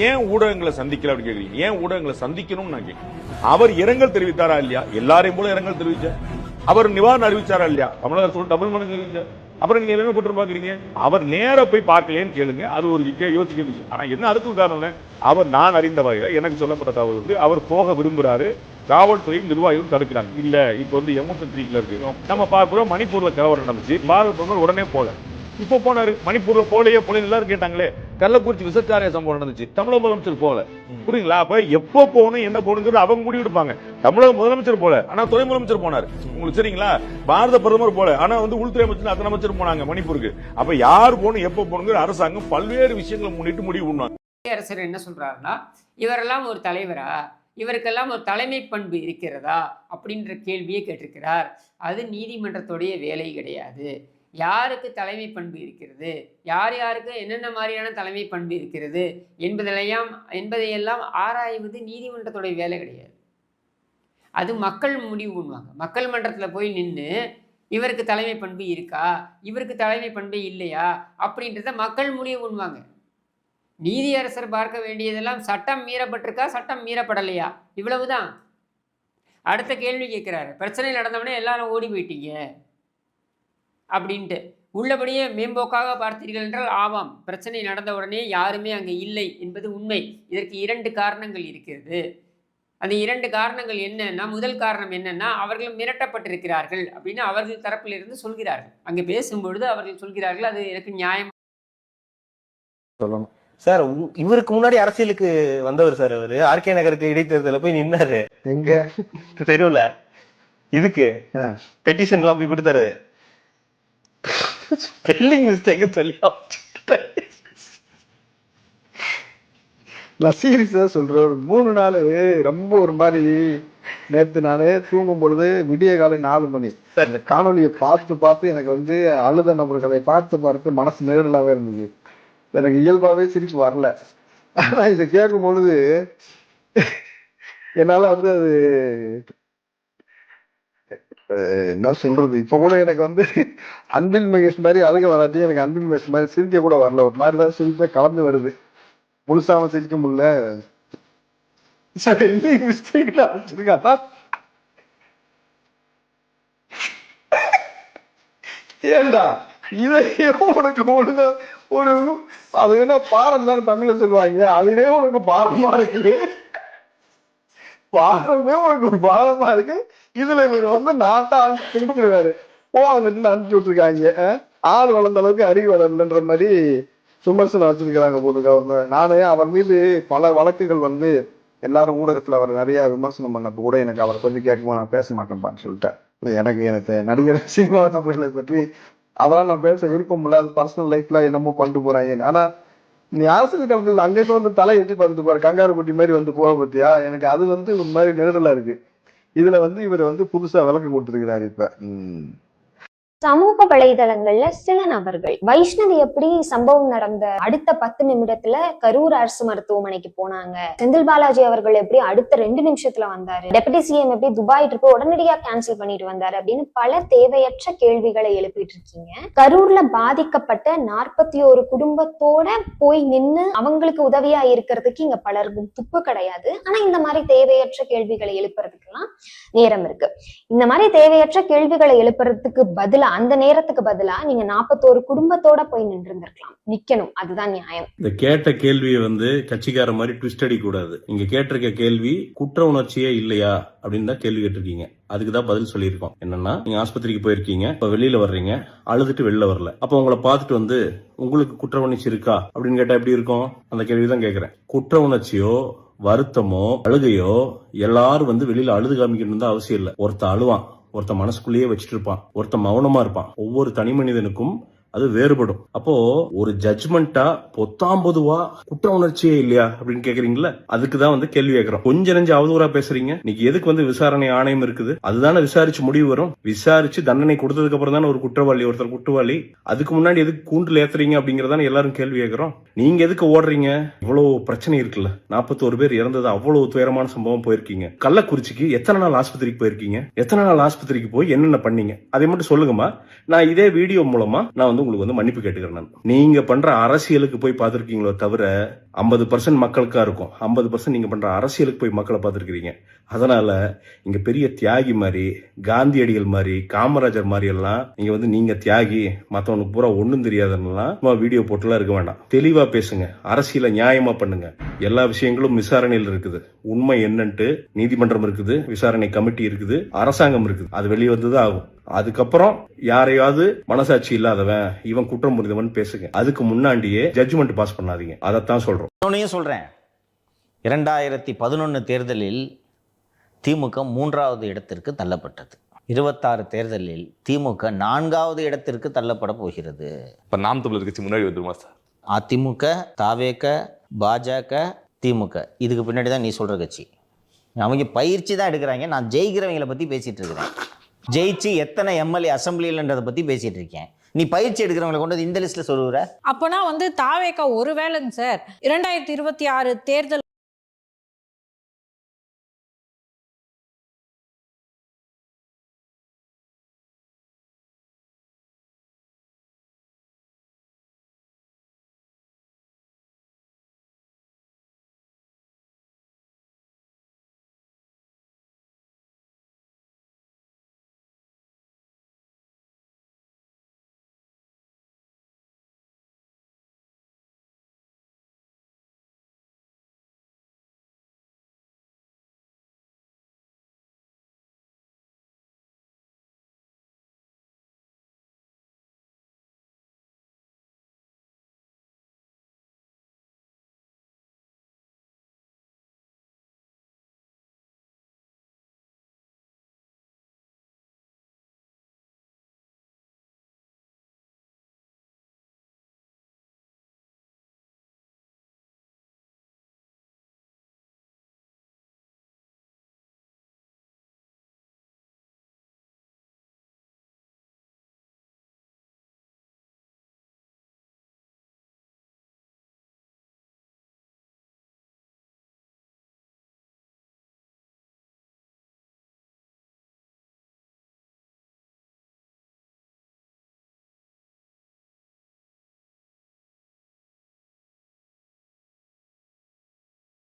ஏன் ஊடகங்களை சந்திக்கல அப்படின்னு கேக்குறீங்க. ஏன் ஊடகங்களை சந்திக்கணும்னு நான் கேட்கிறேன். அவர் இரங்கல் தெரிவித்தாரா இல்லையா? எல்லாரையும் போல இரங்கல் தெரிவிச்சார். அவர் நிவாரணம் அறிவிச்சாரா இல்லையா? தமிழக அரசு தமிழ் மணி தெரிவிச்சார். அப்புறம் நீங்க என்ன குற்றம் பாக்குறீங்க? அவர் நேர போய் பார்க்கலன்னு கேளுங்க, அது ஒரு யோசிக்க விஷயம். ஆனா என்ன அடுத்த உதாரணம், அவர் நான் அறிந்த வகையில் எனக்கு சொல்லப்பட்ட தகவல் வந்து அவர் போக விரும்புறாரு, காவல்துறை நிர்வாகிகள் தடுக்கிறாங்க. இல்ல இப்ப வந்து எமோஷன் இருக்கு. நம்ம பார்க்கிறோம் மணிப்பூர்ல கலவரம் நடந்துச்சு, பாரத பிரதமர் உடனே போல. இப்போ போனாரு, மணிப்பூர்ல போலையே எல்லாரும் கேட்டாங்களே. கள்ளக்குறிச்சி விசச்சாரிய சம்பவம் நடந்துச்சு, தமிழக முதலமைச்சர் போல. புரியுங்களா? அப்ப எப்போ போகணும் என்ன போகணுங்கிறது அவங்க முடிவு எடுப்பாங்க. தமிழக முதலமைச்சர் போல, ஆனா துணை முதலமைச்சர் போனாரு. உங்களுக்கு சரிங்களா? பாரத பிரதமர் போல, ஆனா வந்து உள்துறை அமைச்சர் அத்தனை அமைச்சர் போனாங்க மணிப்பூருக்கு. அப்ப யார் போகணும் எப்போ போகணுங்கிற அரசாங்கம் பல்வேறு விஷயங்களை முன்னிட்டு முடிவு பண்ணுவாங்க. அரசர் என்ன சொல்றாருன்னா, இவரெல்லாம் ஒரு தலைவரா, இவருக்கெல்லாம் ஒரு தலைமை பண்பு இருக்கிறதா அப்படின்ற கேள்வியை கேட்டிருக்கிறார். அது நீதிமன்றத்துடைய வேலை கிடையாது. யாருக்கு தலைமை பண்பு இருக்கிறது, யார் யாருக்கு என்னென்ன மாதிரியான தலைமை பண்பு இருக்கிறது என்பதையெல்லாம் ஆராய்வது நீதிமன்றத்துடைய வேலை கிடையாது. அது மக்கள் முடிவு பண்ணுவாங்க. மக்கள் மன்றத்தில் போய் நின்று இவருக்கு தலைமை பண்பு இருக்கா, இவருக்கு தலைமை பண்பு இல்லையா அப்படின்றத மக்கள் முடிவு பண்ணுவாங்க. நீதியரசர் பார்க்க வேண்டியதெல்லாம் சட்டம் மீறப்பட்டிருக்கா, சட்டம் மீறப்படலையா, இவ்வளவுதான். அடுத்த கேள்வி கேட்கிறாரு, பிரச்சனை நடந்தவொடனே எல்லாரும் ஓடி போயிட்டீங்க அப்படின்ட்டு. உள்ளபடியே மேம்போக்காக பார்த்தீர்கள் என்றால் ஆமாம், பிரச்சனை நடந்த உடனே யாருமே அங்கே இல்லை என்பது உண்மை. இதற்கு 2 காரணங்கள் இருக்கிறது. அந்த 2 காரணங்கள் என்னன்னா, முதல் காரணம் என்னன்னா, அவர்கள் மிரட்டப்பட்டிருக்கிறார்கள் அப்படின்னு அவர்கள் தரப்பிலிருந்து சொல்கிறார்கள். அங்கே பேசும்பொழுது அவர்கள் சொல்கிறார்கள், அது எனக்கு நியாயம் சொல்லணும். சார், இவருக்கு முன்னாடி அரசியலுக்கு வந்தவர் சார். அவரு ஆர்கே நகருக்கு இடைத்தேர்தல போய் நின்னாரு. எங்க தெரியல, இதுக்கு பெட்டிஷன் எல்லாம் போய் கொடுத்தாரு. ஸ்பெல்லிங் மிஸ்டேக் சொல்லி நான் சீரியஸா சொல்றேன். ஒரு 3 நாள் ரொம்ப ஒரு மாதிரி. நேற்று நானே தூங்கும் பொழுது விடிய காலை 4 மணி இந்த காணொலியை பார்த்து எனக்கு வந்து அழுத நபர்களை பார்த்து மனசு நேரலாவே இருந்தது. எனக்கு இயல்பாவே சிரிப்பு வரல. ஆனா இதை கேட்கும் பொழுது என்னால வந்து அது என்ன சொல்றது, இப்ப கூட எனக்கு வந்து அன்பில் மகேஷ் மாதிரி அழுக வராட்டி எனக்கு அன்பில் மகேஷ் மாதிரி சிரிக்க கூட வரல. ஒரு மாதிரிதான் சிரிப்பா கலந்து வருது. முழுசாம சிரிக்க முடியல. ஏண்டா இதையே உனக்கு ஒழுங்கா ஒரு அது என்ன பாரம் தான் தமிழ்ல சொல்லுவாங்க, அதுவே உனக்கு பாரமா இருக்கு. பாரமே உனக்கு பாரமா இருக்கு. இதுல இவர் வந்து நாட்டாரு அனுப்பிச்சு விட்டுருக்காங்க. ஆள் வளர்ந்த அளவுக்கு அறிவு வளரலன்ற மாதிரி விமர்சனம் வச்சிருக்கிறாங்க போதுங்க அவங்க. நானே அவர் மீது பல வழக்குகள் வந்து எல்லாரும் ஊடகத்துல அவர் நிறைய விமர்சனம் பண்ணப்ப கூட எனக்கு அவரை கொஞ்சம் கேட்கும்போது நான் பேச மாட்டேன்பான்னு சொல்லிட்டேன். எனக்கு நடிகர் சினிமாவை பற்றி அதெல்லாம் நான் பேச விருப்பம் இல்லை. அது பர்சனல் லைஃப்ல என்னமோ பண்ணிட்டு போறாங்க. ஆனா நீ அரசியல் கமிட்டியில் அங்கே வந்து தலை எட்டி பார்த்துட்டு பாரு, கங்காரு குட்டி மாதிரி வந்து போக பத்தியா. எனக்கு அது வந்து ஒரு மாதிரி நெருடலா இருக்கு. இதுல வந்து இவர் வந்து புதுசா விளக்கம் கொடுத்துருக்கிறாரு. இப்ப சமூக வலைதளங்கள்ல சில நபர்கள் வைஷ்ணவி எப்படி சம்பவம் நடந்த அடுத்த 10 நிமிடத்துல கரூர் அரசு மருத்துவமனைக்கு போனாங்க, செந்தில் பாலாஜி அவர்கள் எப்படி அடுத்த 2 நிமிஷத்துல வந்தாரு, டெபுட்டி சிஎம் எப்படி துபாய் ட்ரிப் உடனடியா கேன்சல் பண்ணிட்டு வந்தாரு அப்படின்னு பல தேவையற்ற கேள்விகளை எழுப்பிட்டு இருக்கீங்க. கரூர்ல பாதிக்கப்பட்ட 41 குடும்பத்தோட போய் நின்னு அவங்களுக்கு உதவியா இருக்கிறதுக்கு இங்க பலருக்கும் துப்பு கிடையாது. ஆனா இந்த மாதிரி தேவையற்ற கேள்விகளை எழுப்புறதுக்கெல்லாம் நேரம் இருக்கு. இந்த மாதிரி தேவையற்ற கேள்விகளை எழுப்புறதுக்கு பதிலா அந்த நேரத்துக்கு பதிலா நீங்க 41 குடும்பத்தோட போய் நின்று இருந்திருக்கலாம். நிக்கணும், அதுதான் நியாயம். இந்த கேட்ட கேள்வியை வந்து கட்சிக்கார மாதிரி ட்விஸ்ட் அடிக்க கூடாது. நீங்க கேட்டிருக்க கேள்வி குற்ற உணர்ச்சியே இல்லையா அப்படின்னு தான் கேள்வி கேட்டிருக்கீங்க. அதுக்குதான் பதில் சொல்லியிருக்கோம். என்னன்னா, நீங்க ஆஸ்பத்திரிக்கு போயிருக்கீங்க, இப்ப வெளியில வர்றீங்க, அழுதுட்டு வெளில வரல. அப்ப உங்களை பார்த்துட்டு வந்து உங்களுக்கு குற்ற உணர்ச்சி இருக்கா அப்படின்னு கேட்டா எப்படி இருக்கும்? அந்த கேள்விதான் கேட்கிறேன். குற்ற உணர்ச்சியோ வருத்தமோ அழுகையோ எல்லாரும் வந்து வெளியில அழுது காமிக்கணும் அவசியம் இல்லை. ஒருத்த அழுவான், ஒருத்த மனசுக்குள்ளேயே வச்சுட்டு இருப்பான், ஒருத்த மௌனமா இருப்பான். ஒவ்வொரு தனி மனிதனுக்கும் அது வேறுபடும். அப்போ ஒரு ஜட்ஜ்மெண்டா பொத்தாம்பொதுவா குற்ற உணர்ச்சியே இல்லையா அப்படின்னு கேக்குறீங்களா? அதுக்குதான் வந்து கேள்வி கேட்கிறோம். கொஞ்ச நெஞ்சு அவதூறா பேசுறீங்க. இன்னைக்கு எதுக்கு வந்து விசாரணை ஆணையம் இருக்குது? அதுதானே விசாரிச்சு முடிவு வரும். விசாரிச்சு தண்டனை கொடுத்ததுக்கு அப்புறம் தானே ஒரு குற்றவாளி ஒருத்தர் குற்றவாளி. அதுக்கு முன்னாடி எதுக்கு கூண்டில் ஏத்துறீங்க அப்படிங்கறதான எல்லாரும் கேள்வி கேட்கிறோம். நீங்க எதுக்கு ஓடுறீங்க? இவ்வளவு பிரச்சனை இருக்குல்ல, 41 பேர் இறந்தது அவ்வளவு துயரமான சம்பவம். போயிருக்கீங்க கள்ளக்குறிச்சிக்கு, எத்தனை நாள் ஆஸ்பத்திரிக்கு போயிருக்கீங்க? எத்தனை நாள் ஆஸ்பத்திரிக்கு போய் என்னென்ன பண்ணீங்க அதை மட்டும் சொல்லுங்கம்மா. நான் இதே வீடியோ மூலமா நான் வந்து உங்களுக்கு வந்து மன்னிப்பு கேட்டுக்கிறேன் நான். நீங்க பண்ற அரசியலுக்கு போய் பார்த்திருக்கீங்களோ தவிர 50% மக்களுக்கா இருக்கும், 50% நீங்க பண்ற அரசியலுக்கு போய் மக்களை பார்த்திருக்கிறீங்க. அதனால இங்க பெரிய தியாகி மாதிரி, காந்தியடிகள் மாதிரி, காமராஜர் மாதிரி எல்லாம் நீங்க வந்து நீங்க தியாகி, மத்தவனுக்கு பூரா ஒண்ணும் தெரியாதுன்னெல்லாம் வீடியோ போட்டுலாம் இருக்க வேண்டாம். தெளிவா பேசுங்க, அரசியல நியாயமா பண்ணுங்க. எல்லா விஷயங்களும் விசாரணையில் இருக்குது. உண்மை என்னன்ட்டு நீதிமன்றம் இருக்குது, விசாரணை கமிட்டி இருக்குது, அரசாங்கம் இருக்குது. அது வெளியே வந்துதான் ஆகும். அதுக்கப்புறம் யாரையாவது மனசாட்சி இல்லாதவன், இவன் குற்றம் புரிந்தவன் பேசுங்க. அதுக்கு முன்னாடியே ஜட்ஜ்மெண்ட் பாஸ் பண்ணாதீங்க. அதைத்தான் சொல்றோம். இன்னொன்னையும் சொல்றேன், 2011 தேர்தலில் திமுக 3வது இடத்திற்கு தள்ளப்பட்டது. 26 தேர்தலில் திமுக 4வது இடத்திற்கு தள்ளப்பட போகிறது. இப்ப நாம் தமிழர் கட்சி முன்னாடி வந்துருமா சார்? அதிமுக, தாவேக, பாஜக, திமுக இதுக்கு பின்னாடி தான் நீ சொல்ற கட்சி. அவங்க பயிற்சி தான் எடுக்கிறாங்க. நான் ஜெயிக்கிறவங்களை பத்தி பேசிட்டு இருக்கிறேன். ஜெயிச்சு எத்தனை எம்எல்ஏ அசம்பிளின்றதை பத்தி பேசிட்டு இருக்கேன். நீ பயிற்சி எடுக்கிறவங்களை கொண்டு இந்த லிஸ்ட்ல சொல்லுற. அப்போனா வந்து தாவேக்கா ஒருவேளைங்க சார் 2026 தேர்தல்